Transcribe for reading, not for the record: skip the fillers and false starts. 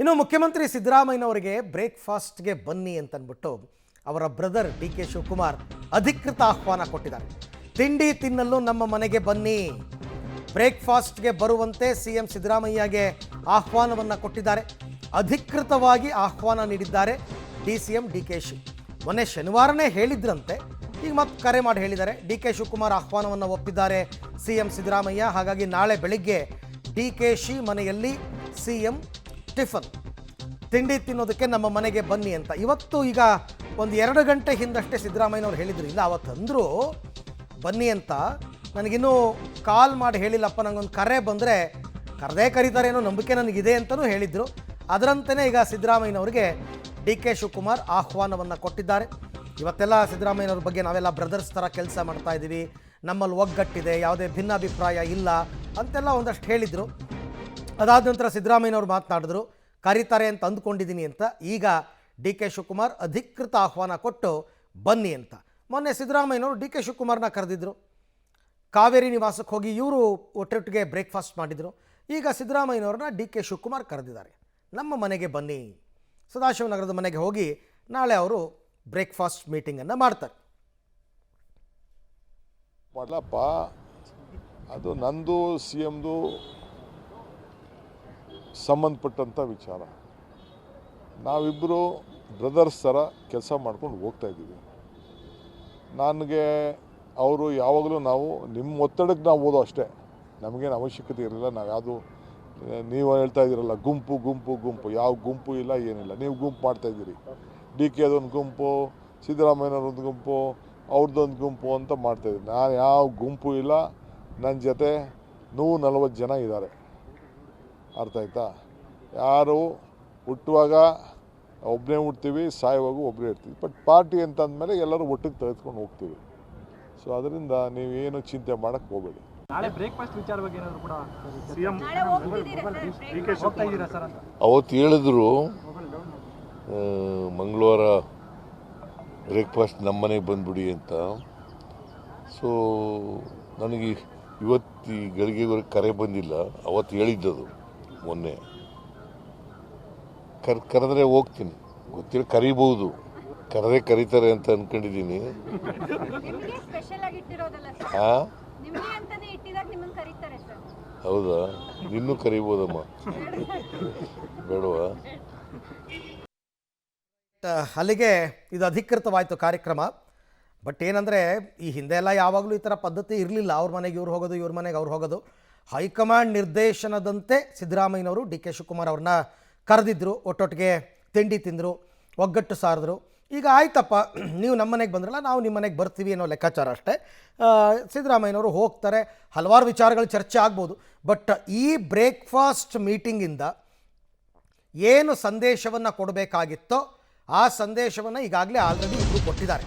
ಇನ್ನು ಮುಖ್ಯಮಂತ್ರಿ ಸಿದ್ದರಾಮಯ್ಯನವರಿಗೆ ಬ್ರೇಕ್ಫಾಸ್ಟ್ಗೆ ಬನ್ನಿ ಅಂತನ್ಬಿಟ್ಟು ಅವರ ಬ್ರದರ್ ಡಿ ಕೆ ಶಿವಕುಮಾರ್ ಅಧಿಕೃತ ಆಹ್ವಾನ ಕೊಟ್ಟಿದ್ದಾರೆ. ತಿಂಡಿ ತಿನ್ನಲು ನಮ್ಮ ಮನೆಗೆ ಬನ್ನಿ, ಬ್ರೇಕ್ಫಾಸ್ಟ್ಗೆ ಬರುವಂತೆ ಸಿಎಂ ಸಿದ್ದರಾಮಯ್ಯಗೆ ಆಹ್ವಾನವನ್ನು ಕೊಟ್ಟಿದ್ದಾರೆ. ಅಧಿಕೃತವಾಗಿ ಆಹ್ವಾನ ನೀಡಿದ್ದಾರೆ ಡಿಸಿಎಂ ಡಿಕೆಶಿ. ಮೊನ್ನೆ ಶನಿವಾರನೇ ಹೇಳಿದ್ರಂತೆ, ಈಗ ಮತ್ತೆ ಕರೆ ಮಾಡಿ ಹೇಳಿದ್ದಾರೆ. ಡಿ ಕೆ ಶಿವಕುಮಾರ್ ಆಹ್ವಾನವನ್ನು ಒಪ್ಪಿದ್ದಾರೆ ಸಿಎಂ ಸಿದ್ದರಾಮಯ್ಯ. ಹಾಗಾಗಿ ನಾಳೆ ಬೆಳಿಗ್ಗೆ ಡಿಕೆಶಿ ಮನೆಯಲ್ಲಿ ಸಿಎಂ ಟಿಫನ್ ತಿಂಡಿ ತಿನ್ನೋದಕ್ಕೆ ನಮ್ಮ ಮನೆಗೆ ಬನ್ನಿ ಅಂತ. ಇವತ್ತು ಈಗ ಒಂದು 2 ಗಂಟೆ ಹಿಂದಷ್ಟೇ ಸಿದ್ದರಾಮಯ್ಯನವ್ರು ಹೇಳಿದ್ರು. ಇಲ್ಲ ಅವತ್ತು ಅಂದರು ಬನ್ನಿ ಅಂತ, ನನಗಿನ್ನೂ ಕಾಲ್ ಮಾಡಿ ಹೇಳಿಲ್ಲಪ್ಪ, ನನಗೊಂದು ಕರೆ ಬಂದರೆ ಕರೆದೇ ಕರೀತಾರೆ ಅನ್ನೋ ನಂಬಿಕೆ ನನಗಿದೆ ಅಂತಲೂ ಹೇಳಿದರು. ಅದರಂತೆಯೇ ಈಗ ಸಿದ್ದರಾಮಯ್ಯನವ್ರಿಗೆ ಡಿ ಕೆ ಶಿವಕುಮಾರ್ ಆಹ್ವಾನವನ್ನು ಕೊಟ್ಟಿದ್ದಾರೆ. ಇವತ್ತೆಲ್ಲ ಸಿದ್ದರಾಮಯ್ಯನವ್ರ ಬಗ್ಗೆ ನಾವೆಲ್ಲ ಬ್ರದರ್ಸ್ ಥರ ಕೆಲಸ ಮಾಡ್ತಾ ಇದ್ದೀವಿ, ನಮ್ಮಲ್ಲಿ ಒಗ್ಗಟ್ಟಿದೆ, ಯಾವುದೇ ಭಿನ್ನಾಭಿಪ್ರಾಯ ಇಲ್ಲ ಅಂತೆಲ್ಲ ಒಂದಷ್ಟು ಹೇಳಿದರು. ಅದಾದ ನಂತರ ಸಿದ್ದರಾಮಯ್ಯನವ್ರು ಮಾತನಾಡಿದ್ರು, ಕರೀತಾರೆ ಅಂತ ಅಂದ್ಕೊಂಡಿದ್ದೀನಿ ಅಂತ. ಈಗ ಡಿ ಕೆ ಶಿವಕುಮಾರ್ ಅಧಿಕೃತ ಆಹ್ವಾನ ಕೊಟ್ಟು ಬನ್ನಿ ಅಂತ. ಮೊನ್ನೆ ಸಿದ್ದರಾಮಯ್ಯನವರು ಡಿ ಕೆ ಶಿವಕುಮಾರ್ನ ಕರೆದಿದ್ದರು. ಕಾವೇರಿ ನಿವಾಸಕ್ಕೆ ಹೋಗಿ ಇವರು ಒಟ್ಟೊಟ್ಟಿಗೆ ಬ್ರೇಕ್ಫಾಸ್ಟ್ ಮಾಡಿದರು. ಈಗ ಸಿದ್ದರಾಮಯ್ಯನವ್ರನ್ನ ಡಿ ಕೆ ಶಿವಕುಮಾರ್ ಕರೆದಿದ್ದಾರೆ. ನಮ್ಮ ಮನೆಗೆ ಬನ್ನಿ, ಸದಾಶಿವನಗರದ ಮನೆಗೆ ಹೋಗಿ ನಾಳೆ ಅವರು ಬ್ರೇಕ್ಫಾಸ್ಟ್ ಮೀಟಿಂಗನ್ನು ಮಾಡ್ತಾರೆ. ಮಾಡಲಪ್ಪ, ಅದು ನಂದು ಸಿ ಎಮ್ದು ಸಂಬಂಧಪಟ್ಟಂಥ ವಿಚಾರ. ನಾವಿಬ್ಬರು ಬ್ರದರ್ಸ್ ಥರ ಕೆಲಸ ಮಾಡ್ಕೊಂಡು ಹೋಗ್ತಾ ಇದ್ದೀವಿ. ನನಗೆ ಅವರು ಯಾವಾಗಲೂ ನಾವು ನಿಮ್ಮ ಒತ್ತಡಕ್ಕೆ ನಾವು ಓದೋ ಅಷ್ಟೇ, ನಮಗೇನು ಅವಶ್ಯಕತೆ ಇರಲಿಲ್ಲ. ನಾವು ಯಾವುದು ನೀವು ಹೇಳ್ತಾ ಇದ್ದೀರಲ್ಲ ಗುಂಪು ಗುಂಪು ಗುಂಪು, ಯಾವ ಗುಂಪು ಇಲ್ಲ ಏನಿಲ್ಲ. ನೀವು ಗುಂಪು ಮಾಡ್ತಾಯಿದ್ದೀರಿ, ಡಿ ಕೆ ಅದೊಂದು ಗುಂಪು, ಸಿದ್ದರಾಮಯ್ಯನವ್ರೊಂದು ಗುಂಪು, ಅವ್ರದ್ದೊಂದು ಗುಂಪು ಅಂತ ಮಾಡ್ತಾಯಿದ್ದೀನಿ. ನಾನು ಯಾವ ಗುಂಪು ಇಲ್ಲ. ನನ್ನ ಜೊತೆ 140 ಜನ ಇದ್ದಾರೆ. ಅರ್ಥ ಆಯ್ತಾ? ಯಾರು ಹುಟ್ಟುವಾಗ ಒಬ್ಬನೇ ಹುಡ್ತೀವಿ, ಸಾಯುವಾಗ ಒಬ್ಬರೇ ಇರ್ತೀವಿ. ಬಟ್ ಪಾರ್ಟಿ ಅಂತ ಅಂದಮೇಲೆ ಎಲ್ಲರೂ ಒಟ್ಟಿಗೆ ತೆಗೆದುಕೊಂಡು ಹೋಗ್ತೀವಿ. ಸೊ ಅದರಿಂದ ನೀವೇನು ಚಿಂತೆ ಮಾಡೋಕ್ಕೆ ಹೋಗಬೇಡಿ. ನಾಳೆ ಬ್ರೇಕ್ಫಾಸ್ಟ್ ವಿಚಾರ ಬಗ್ಗೆ ಏನಾದರೂ ಕೂಡ ಅವತ್ತು ಹೇಳಿದ್ರು ಮಂಗಳವಾರ ಬ್ರೇಕ್ಫಾಸ್ಟ್ ನಮ್ಮ ಮನೆಗೆ ಬಂದ್ಬಿಡಿ ಅಂತ. ಸೊ ನನಗೆ ಇವತ್ತು ಈ ಗಳಿಗೆವರೆಗೆ ಕರೆ ಬಂದಿಲ್ಲ. ಅವತ್ತು ಹೇಳಿದ್ದದು ಮೊನ್ನೆ. ಕರೆದ್ರೆ ಹೋಗ್ತೀನಿ, ಗೊತ್ತಿಲ್ಲ, ಕರಿಬಹುದು. ಕರೀತಾರೆ ಅಂತ ಅಂದ್ಕೊಂಡಿದ್ದೀನಿ. ಹೌದಾ? ಇನ್ನೂ ಕರಿಬೋದಮ್ಮ, ಬೇಡವಾ? ಅಲ್ಲಿಗೆ ಇದು ಅಧಿಕೃತವಾಯಿತು ಕಾರ್ಯಕ್ರಮ. ಬಟ್ ಏನಂದರೆ, ಈ ಹಿಂದೆ ಎಲ್ಲ ಯಾವಾಗಲೂ ಈ ಥರ ಪದ್ಧತಿ ಇರಲಿಲ್ಲ. ಅವ್ರ ಮನೆಗೆ ಇವ್ರು ಹೋಗೋದು, ಇವ್ರ ಮನೆಗೆ ಅವ್ರು ಹೋಗೋದು. ಹೈಕಮಾಂಡ್ ನಿರ್ದೇಶನದಂತೆ ಸಿದ್ದರಾಮಯ್ಯನವರು ಡಿ ಕೆ ಶಿವಕುಮಾರ್ ಅವ್ರನ್ನ ಕರೆದಿದ್ದರು, ಒಟ್ಟೊಟ್ಟಿಗೆ ತಿಂಡಿ ತಿಂದರು, ಒಗ್ಗಟ್ಟು ಸಾರಿದ್ರು. ಈಗ ಆಯ್ತಪ್ಪ, ನೀವು ನಮ್ಮ ಮನೆಗೆ ಬಂದ್ರಲ್ಲ, ನಾವು ನಿಮ್ಮ ಮನೆಗೆ ಬರ್ತೀವಿ ಅನ್ನೋ ಲೆಕ್ಕಾಚಾರ ಅಷ್ಟೇ. ಸಿದ್ದರಾಮಯ್ಯನವರು ಹೋಗ್ತಾರೆ, ಹಲವಾರು ವಿಚಾರಗಳು ಚರ್ಚೆ ಆಗ್ಬೋದು. ಬಟ್ ಈ ಬ್ರೇಕ್ಫಾಸ್ಟ್ ಮೀಟಿಂಗಿಂದ ಏನು ಸಂದೇಶವನ್ನು ಕೊಡಬೇಕಾಗಿತ್ತೋ ಆ ಸಂದೇಶವನ್ನು ಈಗಾಗಲೇ ಆಲ್ರೆಡಿ ಇಬ್ಬರು ಕೊಟ್ಟಿದ್ದಾರೆ.